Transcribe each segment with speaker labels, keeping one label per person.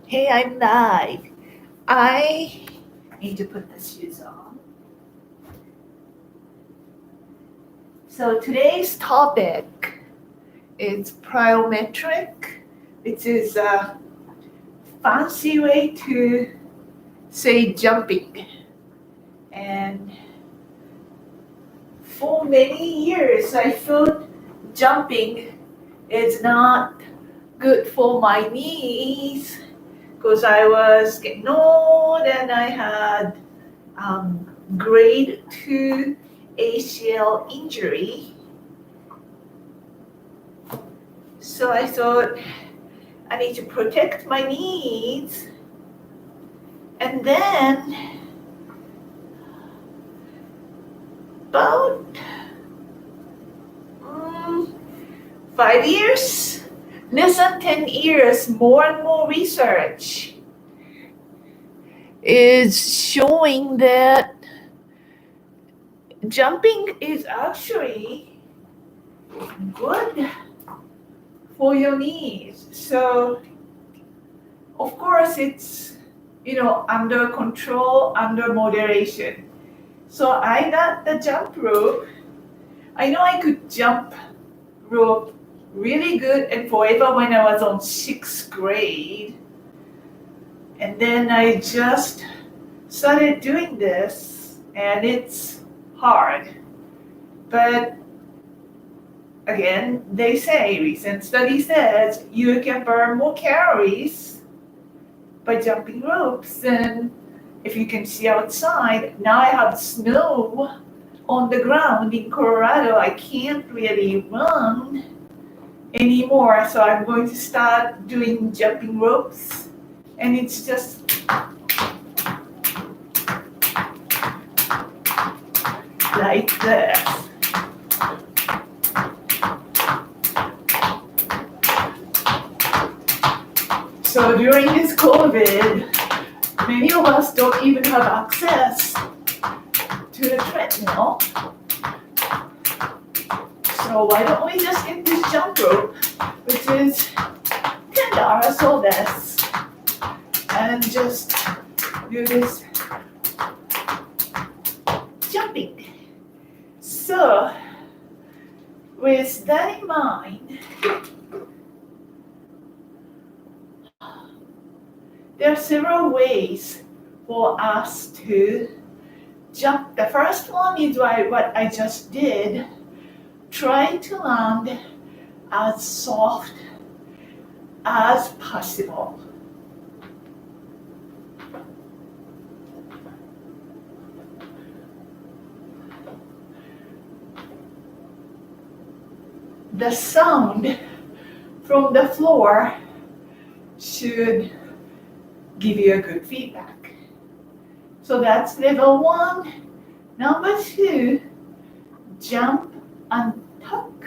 Speaker 1: Hey, I'm live. I need to put the shoes on. So today's topic is plyometric, which is a fancy way to say jumping. And for many years, I thought jumping is not good for my knees because I was getting old and I had grade 2 ACL injury. So I thought I need to protect my knees. And then about 5 years, less than 10 years, more and more research is showing that jumping is actually good for your knees. So, of course, it's under control, under moderation. So I got the jump rope. I know I could jump rope really good and forever when I was on 6th grade. And then I just started doing this, and it's hard. But again, they say, recent study says, you can burn more calories by jumping ropes than if you can see outside. Now I have snow on the ground in Colorado. I can't really run anymore, so I'm going to start doing jumping ropes. And it's just like this. So during this COVID, many of us don't even have access to the treadmill. So why don't we just get this jump rope, which is $10 or less, and just do this jumping. So with that in mind, there are several ways for us to jump. The first one is what I just did. Try to land as soft as possible. The sound from the floor should give you a good feedback. So that's level 1. Number 2, jump and tuck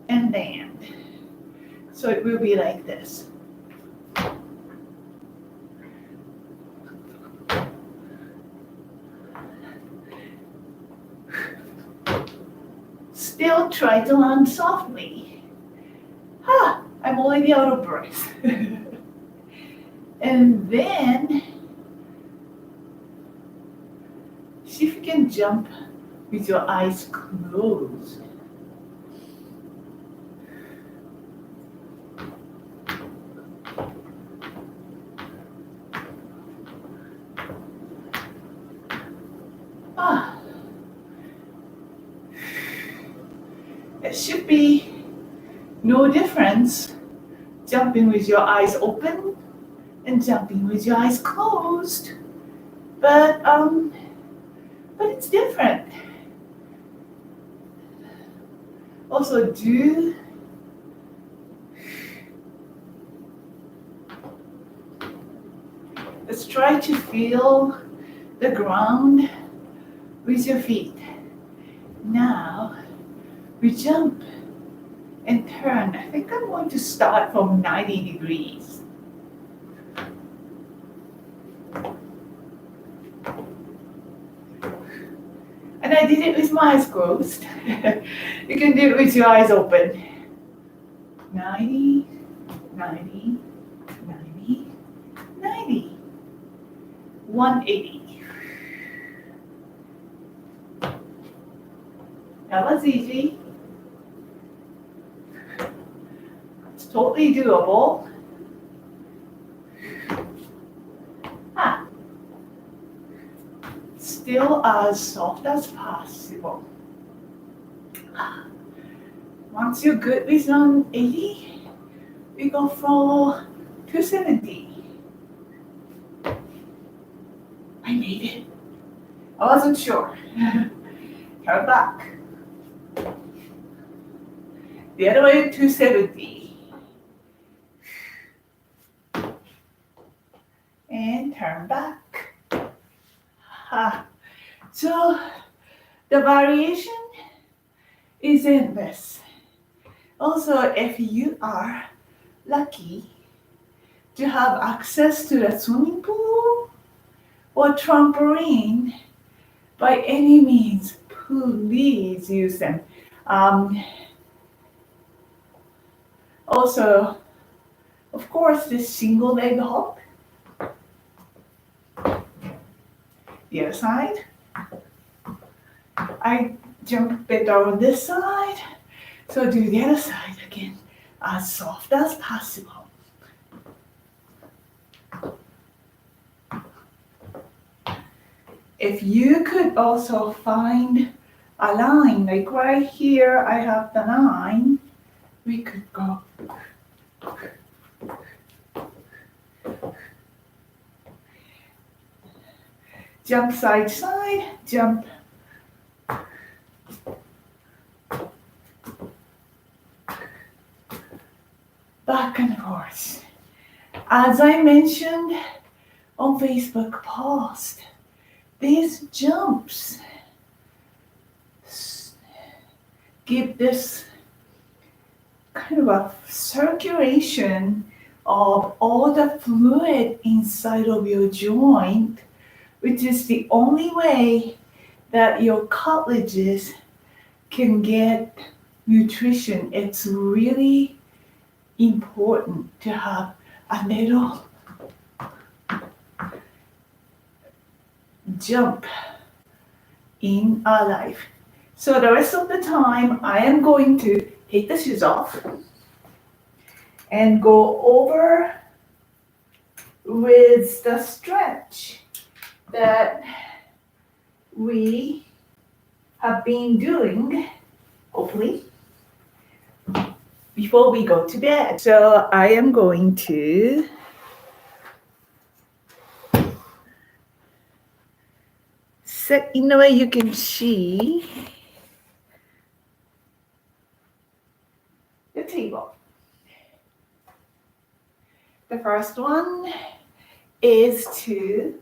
Speaker 1: and land. So it will be like this. Still try to land softly. I'm already out of breath. And then see if you can jump with your eyes closed. It should be no difference jumping with your eyes open and jumping with your eyes closed, but it's different. Also, let's try to feel the ground with your feet. Now we jump and turn. I think I'm going to start from 90 degrees. And I did it with my eyes closed. You can do it with your eyes open. 90, 90, 90, 180. That was easy. It's totally doable. Ah, still as soft as possible. Once you're good with 180, we go for 270. I made it. I wasn't sure. Turn back. The other way, 270. And turn back. So the variation is endless. Also, if you are lucky to have access to the swimming pool or trampoline, by any means, please use them. Also, of course, this single leg hop. The other side. I jump better on this side, so do the other side again, as soft as possible. If you could also find a line, like right here, I have the line, we could go. Jump side side, jump. Back and forth. As I mentioned on Facebook post, these jumps give this kind of a circulation of all the fluid inside of your joint, which is the only way that your cartilages can get nutrition. It's really important to have a little jump in our life. So the rest of the time, I am going to take the shoes off and go over with the stretch that we have been doing, hopefully, before we go to bed. So I am going to set in a way you can see the table. The first one is to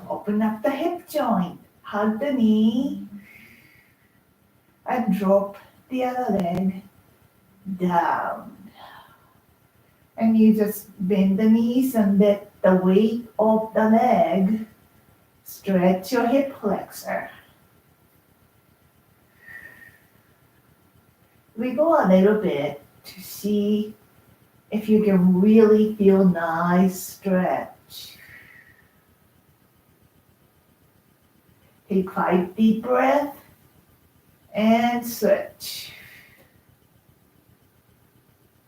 Speaker 1: open up the hip joint, hug the knee, and drop the other leg down. And you just bend the knees and let the weight of the leg stretch your hip flexor. We go a little bit to see if you can really feel nice stretch. Take 5 deep breaths and switch.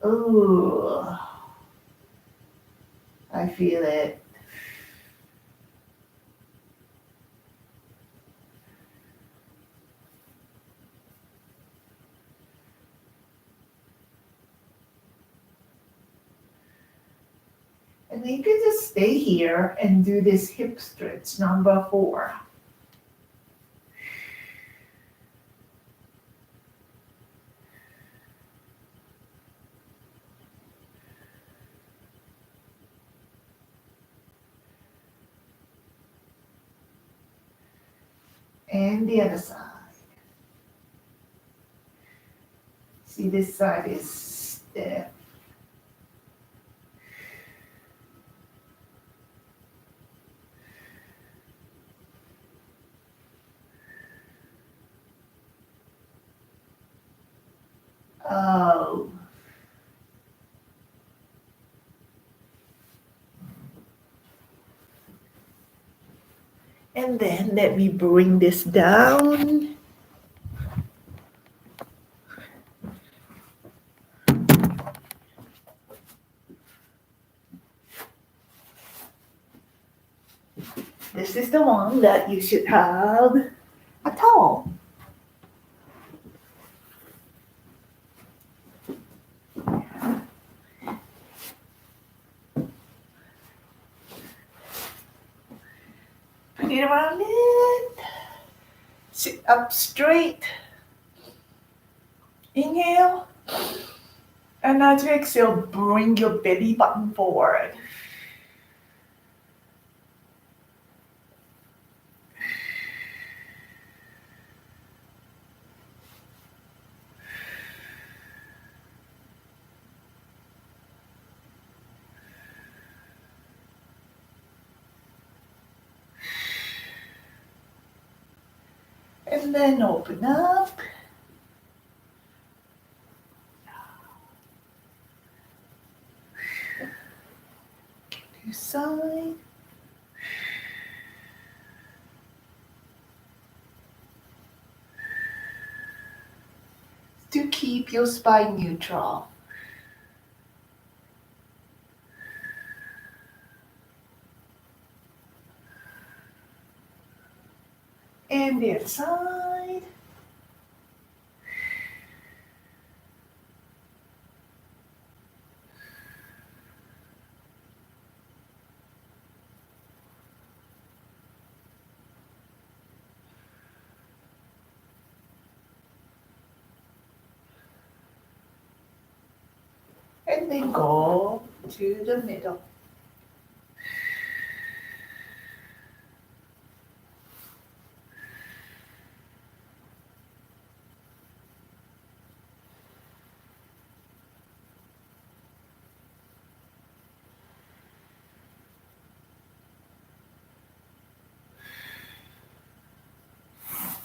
Speaker 1: Ooh, I feel it. And you can just stay here and do this hip stretch, number 4. And the other side. See, this side is stiff. Oh. And then let me bring this down. This is the one that you should have a towel. Put it around it. Sit up straight. Inhale. And now to exhale, bring your belly button forward. And then open up. To side. To keep your spine neutral. And the other side. And then go to the middle.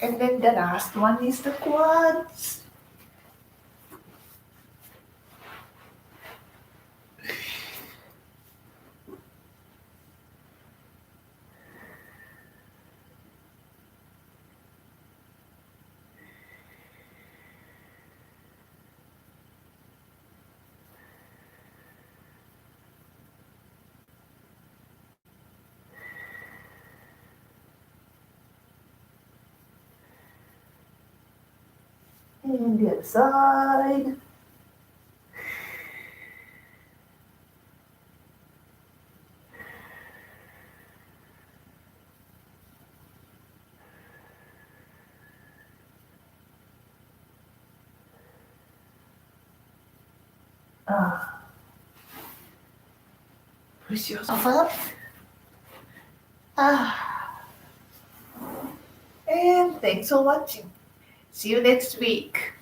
Speaker 1: And then the last one is the quads. And the other side. Push yourself up. And thanks for watching. See you next week.